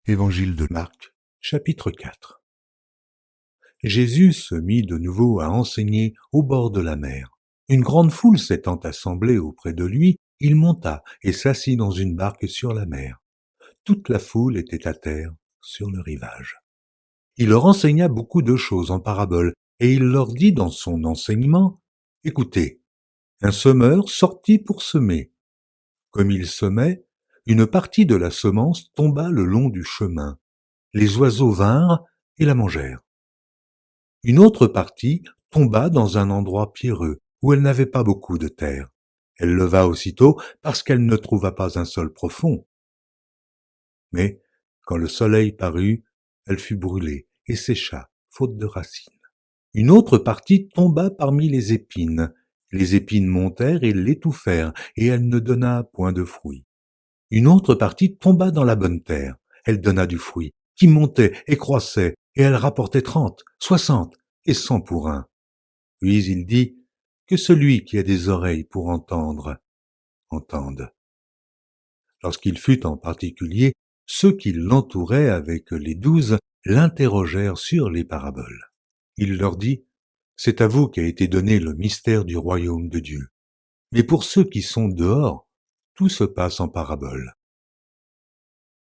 Évangile de Marc, chapitre 4. Jésus se mit de nouveau à enseigner au bord de la mer. Une grande foule s'étant assemblée auprès de lui, il monta et s'assit dans une barque sur la mer. Toute la foule était à terre, sur le rivage. Il leur enseigna beaucoup de choses en paraboles, et il leur dit dans son enseignement, « Écoutez, un semeur sortit pour semer. Comme il semait, une partie de la semence tomba le long du chemin. Les oiseaux vinrent et la mangèrent. Une autre partie tomba dans un endroit pierreux, où elle n'avait pas beaucoup de terre. Elle leva aussitôt parce qu'elle ne trouva pas un sol profond. Mais, quand le soleil parut, elle fut brûlée et sécha, faute de racines. Une autre partie tomba parmi les épines. Les épines montèrent et l'étouffèrent, et elle ne donna point de fruits. Une autre partie tomba dans la bonne terre. Elle donna du fruit, qui montait et croissait, et elle rapportait 30, 60 et 100 pour un. Puis il dit, que celui qui a des oreilles pour entendre, entende. Lorsqu'il fut en particulier, ceux qui l'entouraient avec les 12 l'interrogèrent sur les paraboles. Il leur dit, c'est à vous qu'a été donné le mystère du royaume de Dieu. Mais pour ceux qui sont dehors, tout se passe en paraboles,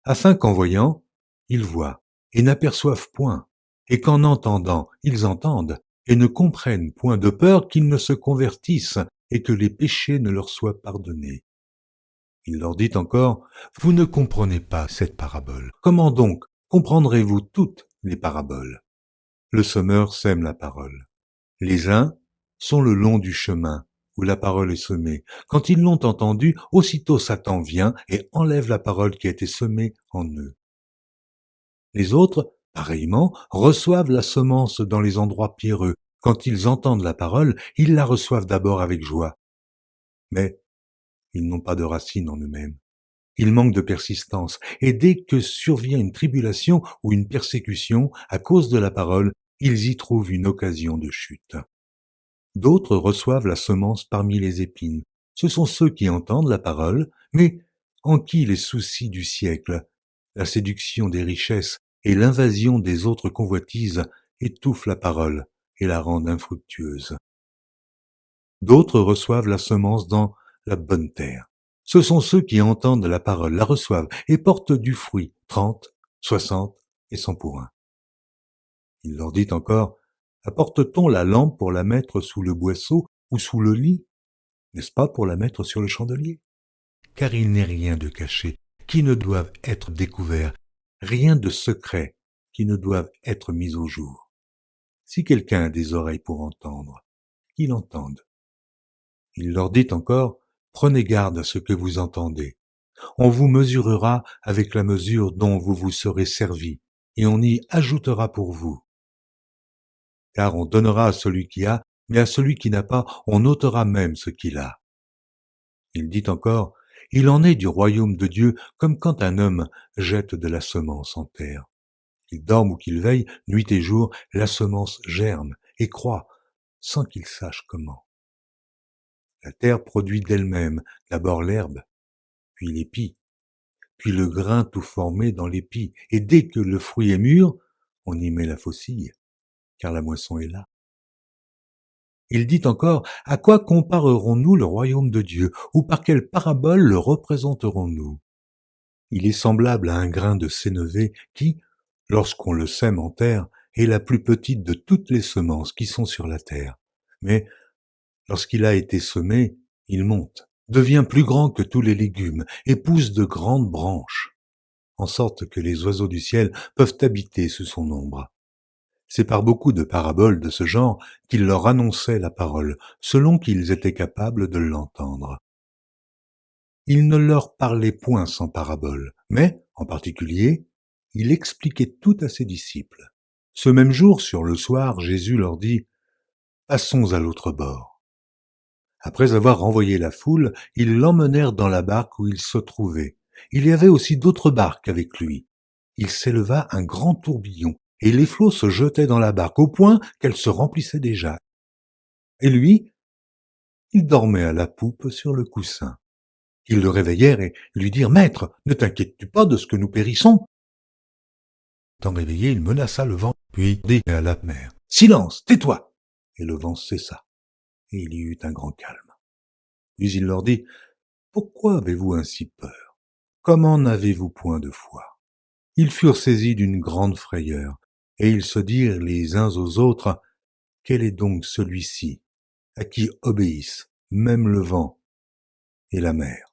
afin qu'en voyant, ils voient et n'aperçoivent point, et qu'en entendant, ils entendent et ne comprennent point, de peur qu'ils ne se convertissent et que les péchés ne leur soient pardonnés. Il leur dit encore, vous ne comprenez pas cette parabole. Comment donc comprendrez-vous toutes les paraboles? Le semeur sème la parole. Les uns sont le long du chemin où la parole est semée. Quand ils l'ont entendue, aussitôt Satan vient et enlève la parole qui a été semée en eux. Les autres, pareillement, reçoivent la semence dans les endroits pierreux. Quand ils entendent la parole, ils la reçoivent d'abord avec joie. Mais ils n'ont pas de racine en eux-mêmes. Ils manquent de persistance, et dès que survient une tribulation ou une persécution à cause de la parole, ils y trouvent une occasion de chute. D'autres reçoivent la semence parmi les épines. Ce sont ceux qui entendent la parole, mais en qui les soucis du siècle, la séduction des richesses et l'invasion des autres convoitises étouffent la parole et la rendent infructueuse. D'autres reçoivent la semence dans la bonne terre. Ce sont ceux qui entendent la parole, la reçoivent et portent du fruit, 30, 60 et 100 pour un. Il leur dit encore, apporte-t-on la lampe pour la mettre sous le boisseau ou sous le lit? N'est-ce pas pour la mettre sur le chandelier? Car il n'est rien de caché qui ne doive être découvert, rien de secret qui ne doive être mis au jour. Si quelqu'un a des oreilles pour entendre, qu'il entende. Il leur dit encore, prenez garde à ce que vous entendez. On vous mesurera avec la mesure dont vous vous serez servi, et on y ajoutera pour vous. Car on donnera à celui qui a, mais à celui qui n'a pas, on ôtera même ce qu'il a. Il dit encore, il en est du royaume de Dieu comme quand un homme jette de la semence en terre. Qu'il dorme ou qu'il veille, nuit et jour, la semence germe et croît, sans qu'il sache comment. La terre produit d'elle-même d'abord l'herbe, puis l'épi, puis le grain tout formé dans l'épi, et dès que le fruit est mûr, on y met la faucille, car la moisson est là. Il dit encore, à quoi comparerons-nous le royaume de Dieu, ou par quelle parabole le représenterons-nous? Il est semblable à un grain de sénévé qui, lorsqu'on le sème en terre, est la plus petite de toutes les semences qui sont sur la terre. Mais lorsqu'il a été semé, il monte, devient plus grand que tous les légumes et pousse de grandes branches, en sorte que les oiseaux du ciel peuvent habiter sous son ombre. C'est par beaucoup de paraboles de ce genre qu'il leur annonçait la parole, selon qu'ils étaient capables de l'entendre. Il ne leur parlait point sans parabole, mais, en particulier, il expliquait tout à ses disciples. Ce même jour, sur le soir, Jésus leur dit « Passons à l'autre bord ». Après avoir renvoyé la foule, ils l'emmenèrent dans la barque où il se trouvait. Il y avait aussi d'autres barques avec lui. Il s'éleva un grand tourbillon, et les flots se jetaient dans la barque, au point qu'elle se remplissait déjà. Et lui, il dormait à la poupe sur le coussin. Ils le réveillèrent et lui dirent « Maître, ne t'inquiètes-tu pas de ce que nous périssons ?» Tant réveillé, il menaça le vent, puis dit à la mer, « Silence, tais-toi !» Et le vent cessa, et il y eut un grand calme. Puis il leur dit, « Pourquoi avez-vous ainsi peur? Comment n'avez-vous point de foi ?» Ils furent saisis d'une grande frayeur, et ils se dirent les uns aux autres, « Quel est donc celui-ci, à qui obéissent même le vent et la mer ?»